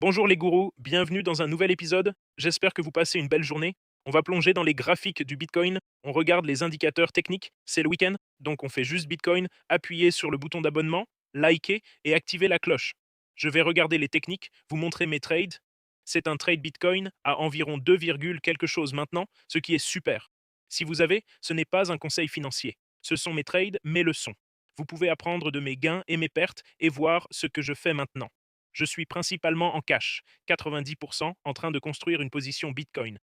Bonjour les gourous, bienvenue dans un nouvel épisode. J'espère que vous passez une belle journée. On va plonger dans les graphiques du Bitcoin. On regarde les indicateurs techniques. C'est le week-end, donc on fait juste Bitcoin. Appuyez sur le bouton d'abonnement, likez et activez la cloche. Je vais regarder les techniques, vous montrer mes trades. C'est un trade Bitcoin à environ 2, quelque chose maintenant, ce qui est super. Si vous avez, ce n'est pas un conseil financier. Ce sont mes trades, mes leçons. Vous pouvez apprendre de mes gains et mes pertes et voir ce que je fais maintenant. Je suis principalement en cash, 90% en train de construire une position Bitcoin.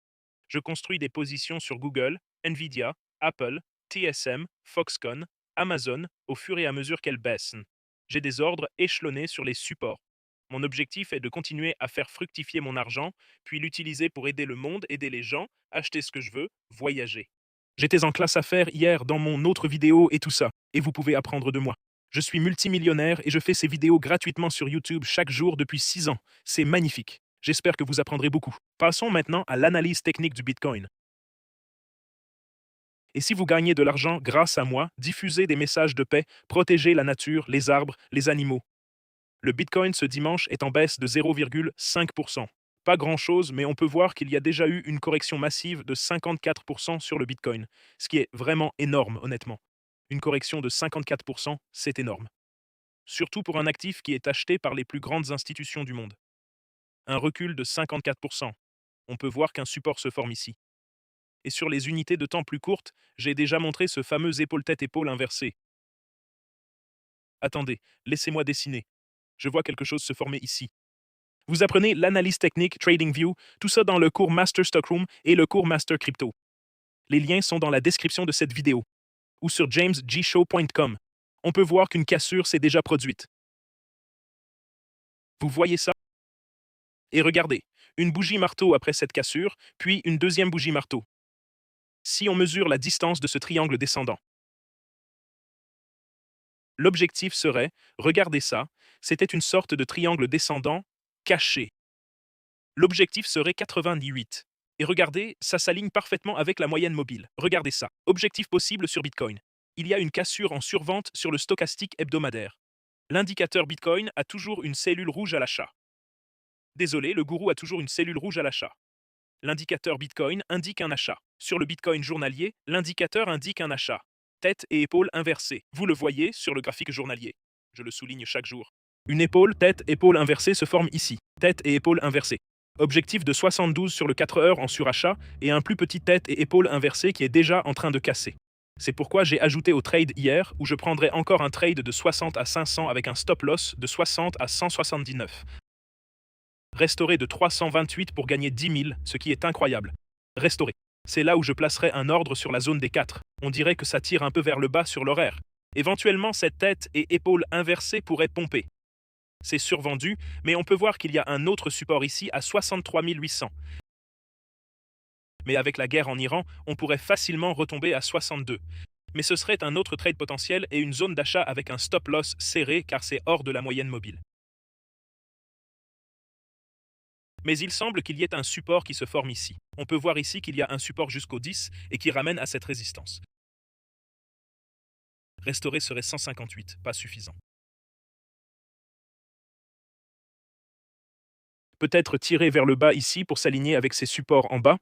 Je construis des positions sur Google, Nvidia, Apple, TSM, Foxconn, Amazon au fur et à mesure qu'elles baissent. J'ai des ordres échelonnés sur les supports. Mon objectif est de continuer à faire fructifier mon argent, puis l'utiliser pour aider le monde, aider les gens, acheter ce que je veux, voyager. J'étais en classe affaires hier dans mon autre vidéo et tout ça, et vous pouvez apprendre de moi. Je suis multimillionnaire et je fais ces vidéos gratuitement sur YouTube chaque jour depuis 6 ans. C'est magnifique. J'espère que vous apprendrez beaucoup. Passons maintenant à l'analyse technique du Bitcoin. Et si vous gagnez de l'argent grâce à moi, diffusez des messages de paix, protégez la nature, les arbres, les animaux. Le Bitcoin ce dimanche est en baisse de 0,5%. Pas grand-chose, mais on peut voir qu'il y a déjà eu une correction massive de 54% sur le Bitcoin, ce qui est vraiment énorme, honnêtement. Une correction de 54%, c'est énorme. Surtout pour un actif qui est acheté par les plus grandes institutions du monde. Un recul de 54%. On peut voir qu'un support se forme ici. Et sur les unités de temps plus courtes, j'ai déjà montré ce fameux épaule-tête-épaule inversé. Attendez, laissez-moi dessiner. Je vois quelque chose se former ici. Vous apprenez l'analyse technique TradingView, tout ça dans le cours Master Stockroom et le cours Master Crypto. Les liens sont dans la description de cette vidéo ou sur jamesgshow.com. On peut voir qu'une cassure s'est déjà produite. Vous voyez ça? Et regardez, une bougie marteau après cette cassure, puis une deuxième bougie marteau. Si on mesure la distance de ce triangle descendant, l'objectif serait, regardez ça, c'était une sorte de triangle descendant caché. L'objectif serait 98. Et regardez, ça s'aligne parfaitement avec la moyenne mobile. Regardez ça. Objectif possible sur Bitcoin. Il y a une cassure en survente sur le stochastique hebdomadaire. L'indicateur Bitcoin a toujours une cellule rouge à l'achat. Désolé, le gourou a toujours une cellule rouge à l'achat. L'indicateur Bitcoin indique un achat. Sur le Bitcoin journalier, l'indicateur indique un achat. Tête et épaule inversées. Vous le voyez sur le graphique journalier. Je le souligne chaque jour. Une épaule, tête, épaule inversée se forme ici. Tête et épaule inversées. Objectif de 72 sur le 4 heures en surachat et un plus petit tête et épaule inversée qui est déjà en train de casser. C'est pourquoi j'ai ajouté au trade hier où je prendrai encore un trade de 60 à 500 avec un stop loss de 60 à 179. Restaurer de 328 pour gagner 10 000, ce qui est incroyable. Restaurer. C'est là où je placerai un ordre sur la zone des 4. On dirait que ça tire un peu vers le bas sur l'horaire. Éventuellement, cette tête et épaule inversée pourraient pomper. C'est survendu, mais on peut voir qu'il y a un autre support ici à 63 800. Mais avec la guerre en Iran, on pourrait facilement retomber à 62. Mais ce serait un autre trade potentiel et une zone d'achat avec un stop loss serré car c'est hors de la moyenne mobile. Mais il semble qu'il y ait un support qui se forme ici. On peut voir ici qu'il y a un support jusqu'au 10 et qui ramène à cette résistance. Restaurer serait 158, pas suffisant. Peut-être tirer vers le bas ici pour s'aligner avec ces supports en bas.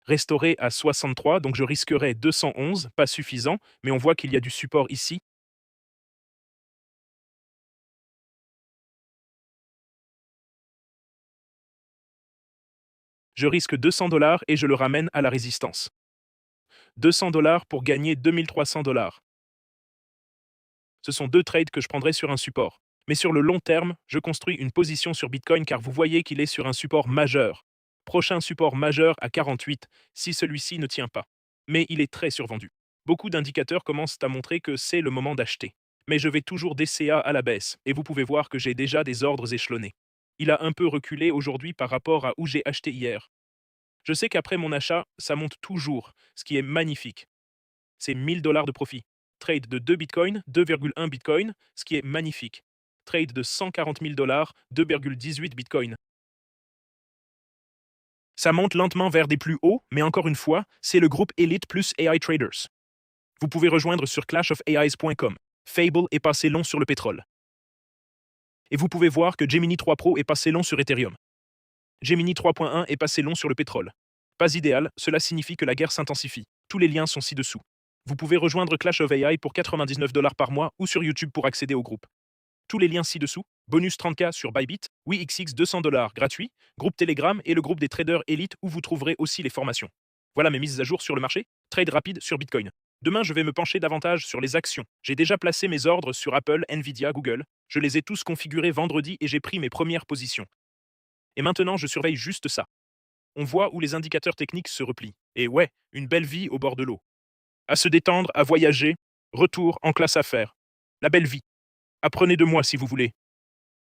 Restaurer à 63, donc je risquerais 211, pas suffisant, mais on voit qu'il y a du support ici. Je risque 200 $ et je le ramène à la résistance. 200 $ pour gagner 2300 $. Ce sont deux trades que je prendrai sur un support. Mais sur le long terme, je construis une position sur Bitcoin car vous voyez qu'il est sur un support majeur. Prochain support majeur à 48 si celui-ci ne tient pas. Mais il est très survendu. Beaucoup d'indicateurs commencent à montrer que c'est le moment d'acheter. Mais je vais toujours DCA à la baisse et vous pouvez voir que j'ai déjà des ordres échelonnés. Il a un peu reculé aujourd'hui par rapport à où j'ai acheté hier. Je sais qu'après mon achat, ça monte toujours, ce qui est magnifique. C'est 1000 $ de profit. Trade de 2 bitcoins, 2,1 bitcoin, ce qui est magnifique. Trade de 140 000 $, 2,18 bitcoin. Ça monte lentement vers des plus hauts, mais encore une fois, c'est le groupe Elite plus AI Traders. Vous pouvez rejoindre sur clashofais.com. Fable est passé long sur le pétrole. Et vous pouvez voir que Gemini 3 Pro est passé long sur Ethereum. Gemini 3.1 est passé long sur le pétrole. Pas idéal, cela signifie que la guerre s'intensifie. Tous les liens sont ci-dessous. Vous pouvez rejoindre Clash of AI pour 99 $ par mois ou sur YouTube pour accéder au groupe. Tous les liens ci-dessous, bonus 30K sur Bybit, WeXX 200 $ gratuit, groupe Telegram et le groupe des traders élites où vous trouverez aussi les formations. Voilà mes mises à jour sur le marché, trade rapide sur Bitcoin. Demain, je vais me pencher davantage sur les actions. J'ai déjà placé mes ordres sur Apple, Nvidia, Google. Je les ai tous configurés vendredi et j'ai pris mes premières positions. Et maintenant, je surveille juste ça. On voit où les indicateurs techniques se replient. Et ouais, une belle vie au bord de l'eau. À se détendre, à voyager, retour en classe affaires. La belle vie. Apprenez de moi si vous voulez.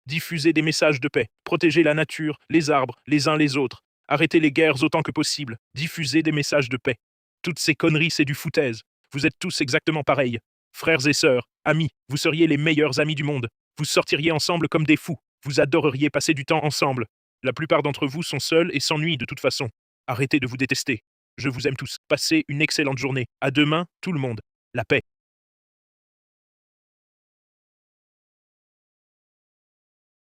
Diffusez des messages de paix, protégez la nature, les arbres, les uns les autres. Arrêtez les guerres autant que possible, diffusez des messages de paix. Toutes ces conneries, c'est du foutaise. Vous êtes tous exactement pareils. Frères et sœurs, amis, vous seriez les meilleurs amis du monde. Vous sortiriez ensemble comme des fous. Vous adoreriez passer du temps ensemble. La plupart d'entre vous sont seuls et s'ennuient de toute façon. Arrêtez de vous détester. Je vous aime tous. Passez une excellente journée. À demain, tout le monde. La paix.